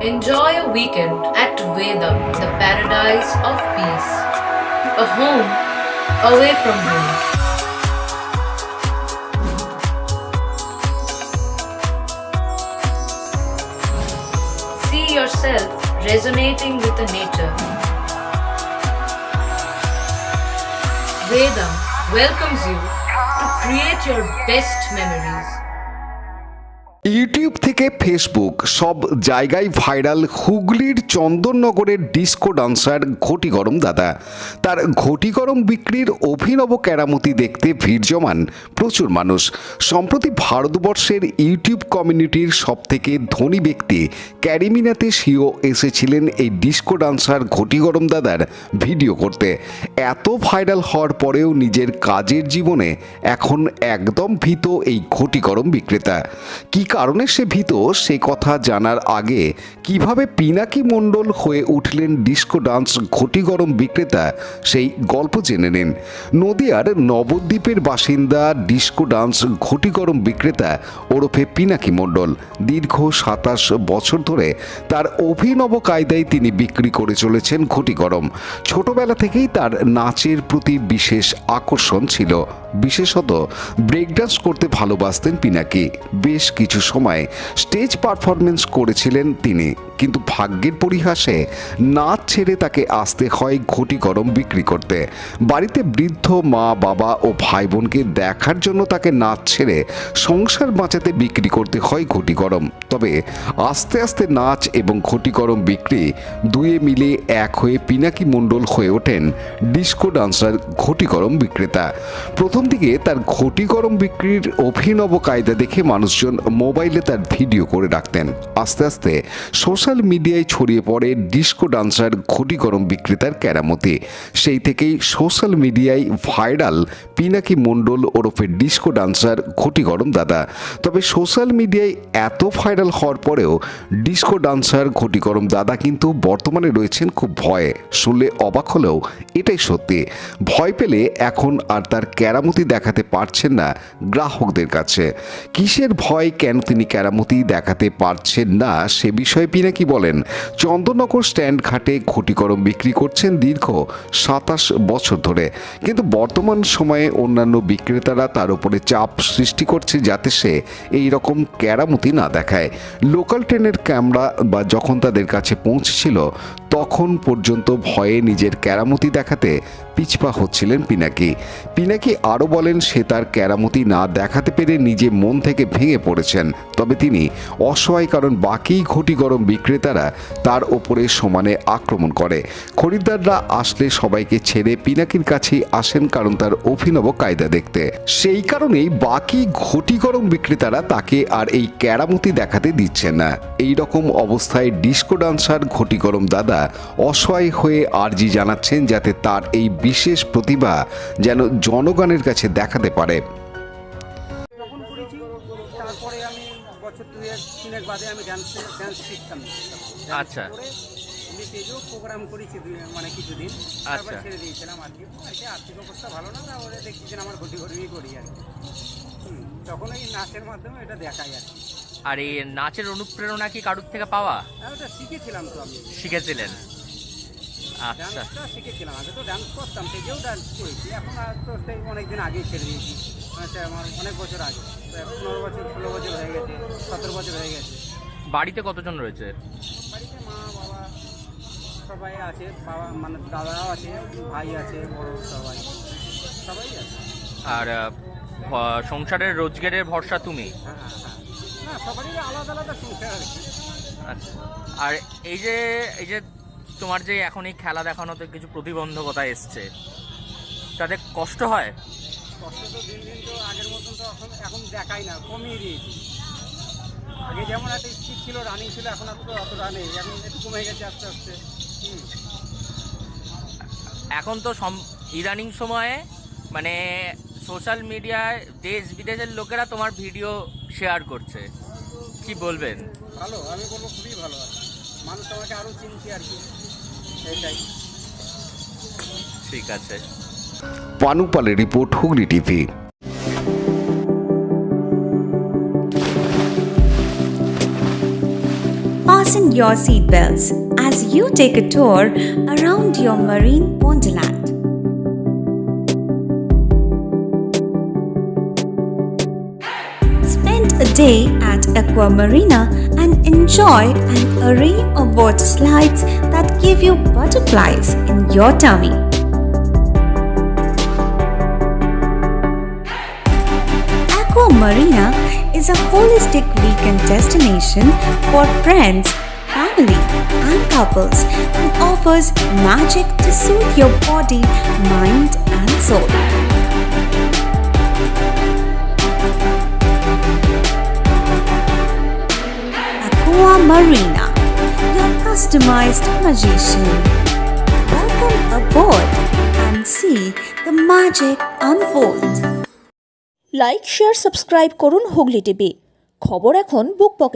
Enjoy a weekend at Vedam, the paradise of peace. A home away from home. See yourself resonating with the nature. Vedam welcomes you to create your best memories. YouTube থেকে Facebook সব জায়গায় viral হুগলির চন্দননগরের disco dancer ঘটি গরম দাদা। তার ঘটি গরম বিক্রির অভিনব কেরামতি দেখতে ভিড় জমান প্রচুর মানুষ। সম্প্রতি ভারতবর্ষের ইউটিউব কমিউনিটির সবথেকে ধনী ব্যক্তি ক্যারিমিনাতে সিও এসেছিলেন এই ডিস্কো ডান্সার ঘটি গরম দাদার ভিডিও করতে। এত ভাইরাল হওয়ার পরেও নিজের কাজের জীবনে এখন একদম ভীত এই ঘটি গরম বিক্রেতা। কি কারণে সে ভীত সে কথা জানার আগে কিভাবে পিনাকি মণ্ডল হয়ে উঠলেন ডিস্কো ডান্স ঘটি গরম বিক্রেতা সেই গল্প জেনে নিন। নদিয়ার নবদ্বীপের বাসিন্দা ডিস্কো ডান্স ঘটি গরম বিক্রেতা ওরফে পিনাকি মণ্ডল দীর্ঘ ২৭ বছর ধরে তার অভিনব কায়দায় তিনি বিক্রি করে চলেছেন ঘটি গরম। ছোটবেলা থেকেই তার নাচের প্রতি বিশেষ আকর্ষণ ছিল, বিশেষত ব্রেক ডান্স করতে ভালোবাসতেন পিনাকি। বেশ কিছু সময় স্টেজ পারফরমেন্স করেছিলেন তিনি, কিন্তু ভাগ্যের পরিহাসে নাচ ছেড়ে তাকে আসতে হয় ঘটি গরম বিক্রি করতে। বাড়িতে বৃদ্ধ মা বাবা ও ভাই বোনকে দেখার জন্য তাকে নাচ ছেড়ে সংসার বাঁচাতে বিক্রি করতে হয় ঘটি গরম। তবে আস্তে আস্তে নাচ এবং ঘটি গরম বিক্রি দুয়ে মিলে এক হয়ে পিনাকি মণ্ডল হয়ে ওঠেন ডিস্কো ডান্সার ঘটি গরম বিক্রেতা। প্রথম দিকে তার ঘটি গরম বিক্রির অভিনব কায়দা দেখে মানুষজন মোবাইলে তার ভিডিও করে রাখতেন। আস্তে আস্তে সোশ্যাল মিডিয়ায় ছড়িয়ে পড়ে ডিস্কো ডান্সার ঘটি গরম বিক্রেতার কেরামতি। সেই থেকেই সোশ্যাল মিডিয়ায় ভাইরাল পিনাকি মণ্ডল ওরফে ডিস্কো ডান্সার ঘটি গরম দাদা। তবে সোশ্যাল মিডিয়ায় এত ভাইরাল হওয়ার পরেও ডিস্কো ডান্সার ঘটি গরম দাদা কিন্তু বর্তমানে রয়েছেন খুব ভয়ে। শুনলে অবাক হলেও এটাই সত্যি। ভয় পেলে এখন আর তার কেরামতি দেখাতে পারছেন না গ্রাহকদের কাছে। কিসের ভয়, কেন তিনি কেরামতি দেখাতে পারছেন না সে বিষয়ে পিনাকি বলেন, চন্দননগর স্ট্যান্ড ঘাটে ঘটি গরম বিক্রি করছেন দীর্ঘ ২৭ বছর ধরে, কিন্তু বর্তমান সময়ে অন্যান্য বিক্রেতারা তার উপরে চাপ সৃষ্টি করছে যাতে সে এই রকম কেরামতি না দেখায়। লোকাল ট্রেনের ক্যামেরা বা যখন তাদের কাছে পৌঁছেছিল তখন পর্যন্ত ভয়ে নিজের কেরামতি দেখাতে পিছপা হচ্ছিলেন পিনাকি। পিনাকি আরও বলেন, সে তার কেরামতি না দেখাতে পেরে নিজে মন থেকে ভেঙে পড়েছেন। তবে তিনি অসহায়, কারণ বাকি ঘটি গরম বিক্রেতারা তার ওপরে সমানে আক্রমণ করে। খরিদ্দাররা আসলে সবাইকে ছেড়ে পিনাকির কাছেই আসেন, কারণ তার অভিনব কায়দা দেখতে। সেই কারণেই বাকি ঘটি গরম বিক্রেতারা তাকে আর এই কেরামতি দেখাতে দিচ্ছেন না। এই রকম অবস্থায় ডিস্কো ডান্সার ঘটি গরম দাদা অসহায় হয়ে আর্জি জানাচ্ছেন যাতে তার এই বিশেষ প্রতিভা যেন জনগণের কাছে দেখাতে পারে। তারপরে আমি বছর 2-3 বাদে আমি ডান্স শিখতাম। আচ্ছা, স্টেজেও প্রোগ্রাম করেছি মানে কিছুদিন, তারপরে ছেড়ে দিয়েছিলাম। আর কি আর্থিক অবস্থা ভালো না, ওরা দেখছি যে আমার ঘটি ঘটিই করি আর কি। তখন এই নাচের মাধ্যমে এটা দেখাই আর কি। আর এই নাচের অনুপ্রেরণা কি কারুর থেকে পাওয়া? ওটা শিখেছিলাম তো আমি। শিখেছিলেন? আচ্ছা, ডান্সটা শিখেছিলাম। আগে তো ডান্স করতাম, সেটাও ডান্স করেছি। এখন আর তো সেই অনেকদিন আগেই ছেড়ে দিয়েছি। আমার অনেক বছর আগে, 15 বছর 16 বছর হয়ে গেছে, 17 বছর হয়ে গেছে। বাড়িতে কতজন রয়েছে? বাড়িতে মা বাবা সবাই আছে, বাবা মানে দাদাও আছে, ভাই আছে, বড় সবাই আছে। আর সংসারের রোজগারের ভরসা তুমি? হ্যাঁ হ্যাঁ, না সবারই আলাদা আলাদা সংসার আর কি। আচ্ছা, আর এই যে তোমার যে এখন এই খেলা দেখানোতে কিছু প্রতিবন্ধকতা এসছে, তাতে কষ্ট হয়? কষ্ট তো দিন দিন তো আগের মতন তো এখন দেখাই না, কমিয়ে দিয়েছি। আগে যেমন একটা স্পিড ছিল, রানিং ছিল, এখন আর তো অত রানিং, এখন একটু কমে গেছে আস্তে আস্তে। এখন তো ইদানিং সময়ে মানে সোশ্যাল মিডিয়ায় দেশ বিদেশের লোকেরা তোমার ভিডিও শেয়ার করছে, কি বলবেন? ভালো, আমি বলবো খুবই ভালো। আর মানুষ আমাকে আরও চিনছে আর কি, এইটাই। ঠিক আছে। পানুপালের report, Hooghly TV. Fasten your seatbelts as you take a tour around your marine wonderland. Spend a day at Aqua Marina and enjoy an array of water slides that give you butterflies in your tummy. Aqua Marina is a holistic weekend destination for friends, family, and couples and offers magic to soothe your body, mind, and soul. Aqua Marina, your customized magician. Welcome aboard and see the magic unfold. Like share subscribe করুন Hooghly TV. খবর এখন বুক পকেটে।